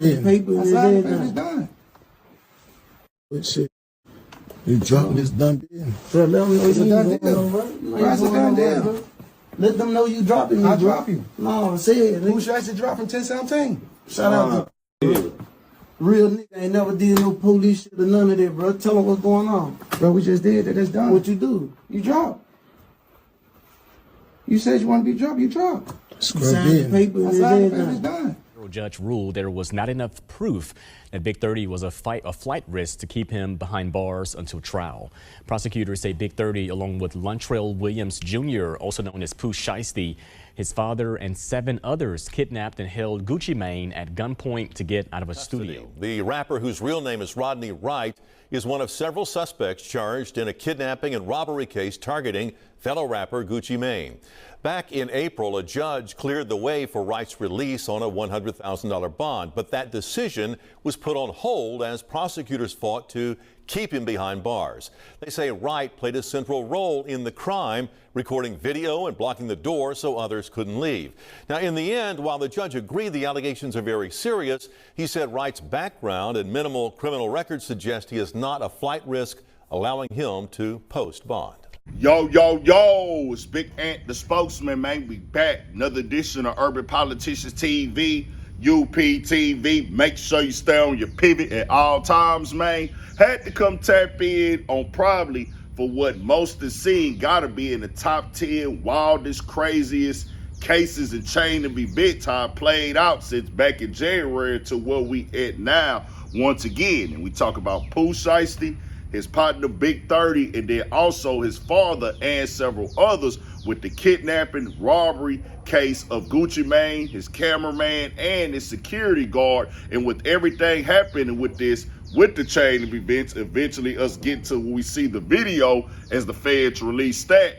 Yeah. Paper I signed the paper, it's done. What shit? You dropping this done deal. Bro, let them know It's a you done ain't deal. going nowhere. Bro, it's a done deal. Bro. Let them know you dropping me, I bro. drop you. No, say it. Pooh Shiesty dropping 10-17. Shout out to real nigga ain't never did no police shit or none of that, bro. Tell them what's going on. Bro, we just did that. That's done. What you do? You drop. You said you want to be dropped. You drop. Sign the paper I and signed the paper, it's everything. done. Judge ruled there was not enough proof that Big 30 was a flight risk to keep him behind bars until trial. Prosecutors say Big 30, along with Luntrell Williams Jr., also known as Pooh Shiesty, his father and 7 others kidnapped and held Gucci Mane at gunpoint to get out of a studio. The rapper, whose real name is Rodney Wright, is one of several suspects charged in a kidnapping and robbery case targeting fellow rapper Gucci Mane. Back in April, a judge cleared the way for Wright's release on a $100,000 bond, but that decision was put on hold as prosecutors fought to keep him behind bars. They say Wright played a central role in the crime, recording video and blocking the door so others couldn't leave. Now, in the end, while the judge agreed the allegations are very serious, he said Wright's background and minimal criminal record suggest he is not a flight risk, allowing him to post bond. Yo, it's Big Ant, the spokesman, man. We back. Another edition of Urban Politicians TV, UPTV. Make sure you stay on your pivot at all times, man. Had to come tap in on probably for what most have seen gotta be in the top 10 wildest, craziest cases and chain to be big time played out since back in January to where we at now once again. And we talk about Pooh Shiesty, his partner Big 30, and then also his father and several others with the kidnapping, robbery case of Gucci Mane, his cameraman, and his security guard. And with everything happening with this, with the chain of events, eventually us get to when we see the video as the feds release that,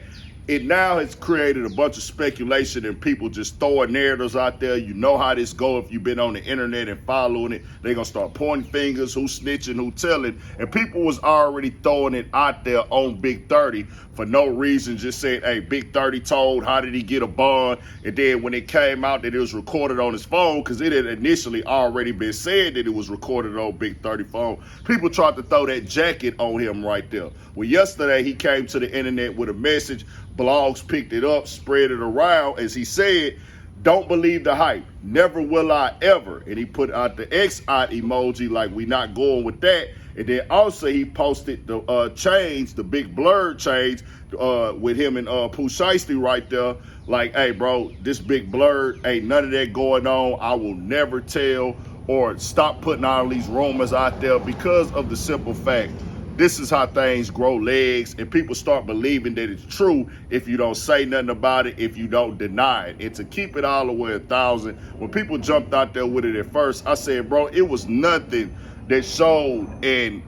it now has created a bunch of speculation and people just throwing narratives out there. You know how this go if you've been on the internet and following it. They're going to start pointing fingers, who's snitching, who telling. And people was already throwing it out there on Big 30 for no reason, just saying, hey, Big 30 told, how did he get a bond? And then when it came out that it was recorded on his phone, because it had initially already been said that it was recorded on Big 30 phone, people tried to throw that jacket on him right there. Well, yesterday he came to the internet with a message. Blogs picked it up, spread it around. As he said, don't believe the hype. Never will I ever. And he put out the X out emoji like we not going with that. And then also he posted the chains, the big blurred chains with him and Pooh Shiesty right there. Like, hey, bro, this big blurred, ain't none of that going on. I will never tell or stop putting all these rumors out there because of the simple fact this is how things grow legs, and people start believing that it's true if you don't say nothing about it, if you don't deny it. And to keep it all the way 1,000, when people jumped out there with it at first, I said, bro, it was nothing that showed and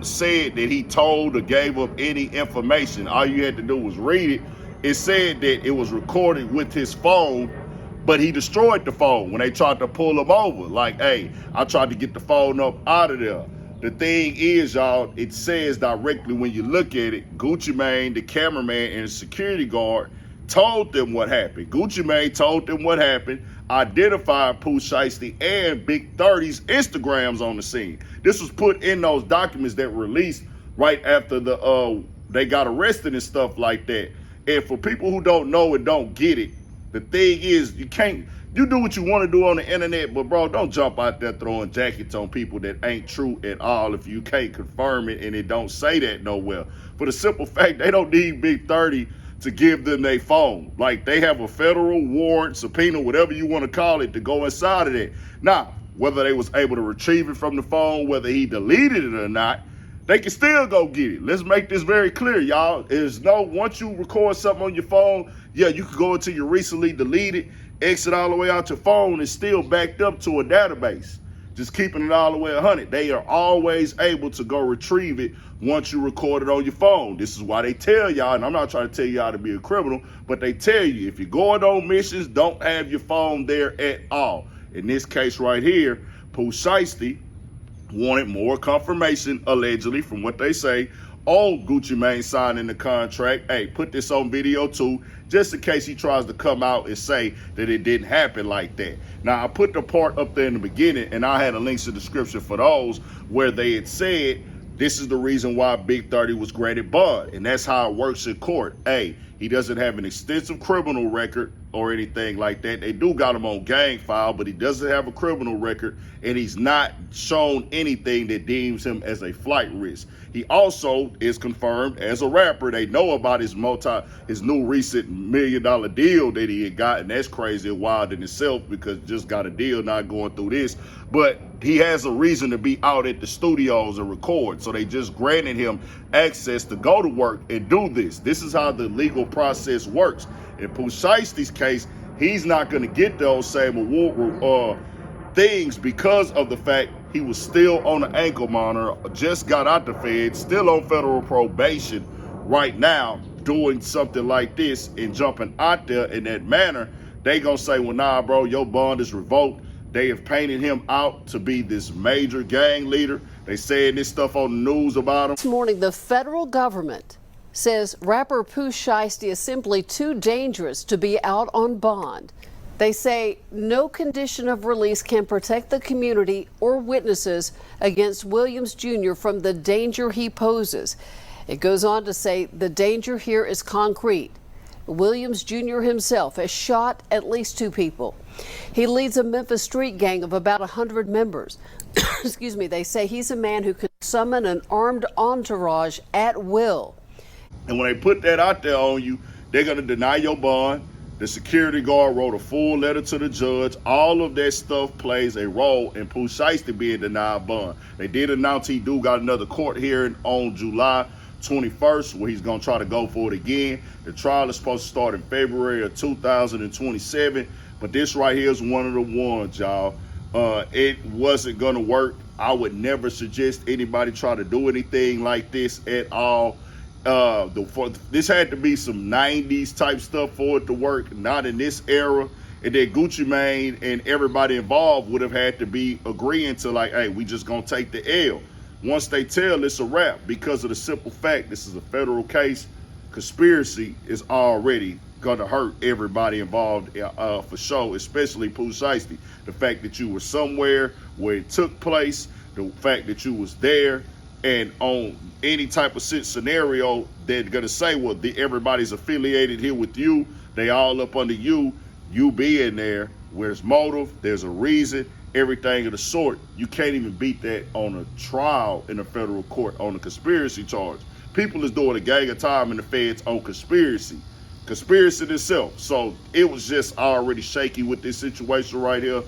said that he told or gave up any information. All you had to do was read it. It said that it was recorded with his phone, but he destroyed the phone when they tried to pull him over. Like, hey, I tried to get the phone up out of there. The thing is, y'all, it says directly when you look at it, Gucci Mane, the cameraman, and the security guard told them what happened. Gucci Mane told them what happened, identified Pooh Shiesty and Big 30's Instagrams on the scene. This was put in those documents that were released right after they got arrested and stuff like that. And for people who don't know and don't get it, the thing is, you do what you want to do on the internet, but bro, don't jump out there throwing jackets on people that ain't true at all if you can't confirm it and it don't say that nowhere. For the simple fact, they don't need Big 30 to give them their phone. Like, they have a federal warrant, subpoena, whatever you want to call it, to go inside of it. Now, whether they was able to retrieve it from the phone, whether he deleted it or not, they can still go get it. Let's make this very clear, y'all. Once you record something on your phone, yeah, you can go into your recently deleted, exit all the way out your phone, and still backed up to a database. Just keeping it all the way 100. They are always able to go retrieve it once you record it on your phone. This is why they tell y'all, and I'm not trying to tell y'all to be a criminal, but they tell you if you're going on missions, don't have your phone there at all. In this case right here, Pooh Shiesty wanted more confirmation, allegedly, from what they say, old Gucci Mane signing the contract. Hey, put this on video too, just in case he tries to come out and say that it didn't happen like that. Now, I put the part up there in the beginning, and I had a link to the description for those where they had said this is the reason why Big 30 was granted bond, and that's how it works in court. Hey, he doesn't have an extensive criminal record or anything like that. They do got him on gang file, but he doesn't have a criminal record, and he's not shown anything that deems him as a flight risk. He also is confirmed as a rapper. They know about his new recent $1 million deal that he had gotten. That's crazy and wild in itself, because just got a deal, not going through this. But he has a reason to be out at the studios and record. So they just granted him access to go to work and do this. This is how the legal process works. In Pooh Shiesty's case, he's not going to get those same award things because of the fact he was still on an ankle monitor, just got out the Fed, still on federal probation right now, doing something like this and jumping out there in that manner. They gonna say, well, nah, bro, your bond is revoked. They have painted him out to be this major gang leader. They saying this stuff on the news about him. This morning, the federal government says rapper Pooh Shiesty is simply too dangerous to be out on bond. They say no condition of release can protect the community or witnesses against Williams Jr. from the danger he poses. It goes on to say the danger here is concrete. Williams Jr. himself has shot at least 2 people. He leads a Memphis street gang of about 100 members. Excuse me. They say he's a man who can summon an armed entourage at will. And when they put that out there on you, they're going to deny your bond. The security guard wrote a full letter to the judge. All of that stuff plays a role in Pooh Shiesty being denied bond. They did announce he do got another court hearing on July 21st, where he's going to try to go for it again. The trial is supposed to start in February of 2027, but this right here is one of the ones, y'all. It wasn't going to work. I would never suggest anybody try to do anything like this at all. This had to be some 90s type stuff for it to work, not in this era. And then Gucci Mane and everybody involved would have had to be agreeing to, like, hey, we just gonna take the L. Once they tell, it's a wrap, because of the simple fact this is a federal case. Conspiracy is already gonna hurt everybody involved for sure, especially Pooh Shiesty. The fact that you were somewhere where it took place, the fact that you was there, and on any type of scenario, they're gonna say, well, everybody's affiliated here with you. They all up under you. You being there, where's motive, there's a reason, everything of the sort. You can't even beat that on a trial in a federal court on a conspiracy charge. People is doing a gang of time in the feds on conspiracy itself. So it was just already shaky with this situation right here.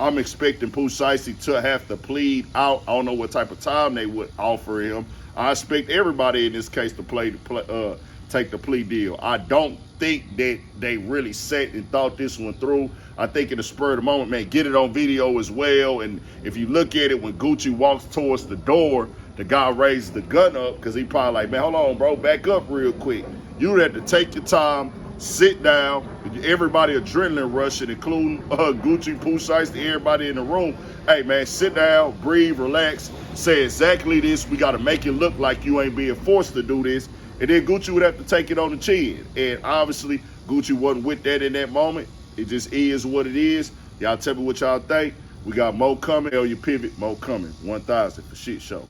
I'm expecting Pooh Shiesty to have to plead out. I don't know what type of time they would offer him. I expect everybody in this case to take the plea deal. I don't think that they really sat and thought this one through. I think in the spur of the moment, man, get it on video as well. And if you look at it, when Gucci walks towards the door, the guy raises the gun up, because he probably like, man, hold on, bro, back up real quick. You have to take your time, sit down, everybody adrenaline rushing, including Gucci, Pooh Shiesty, everybody in the room. Hey, man, sit down, breathe, relax, say exactly this. We got to make it look like you ain't being forced to do this. And then Gucci would have to take it on the chin. And obviously, Gucci wasn't with that in that moment. It just is what it is. Y'all tell me what y'all think. We got more coming. Hell, you pivot, more coming. 1000 for shit show.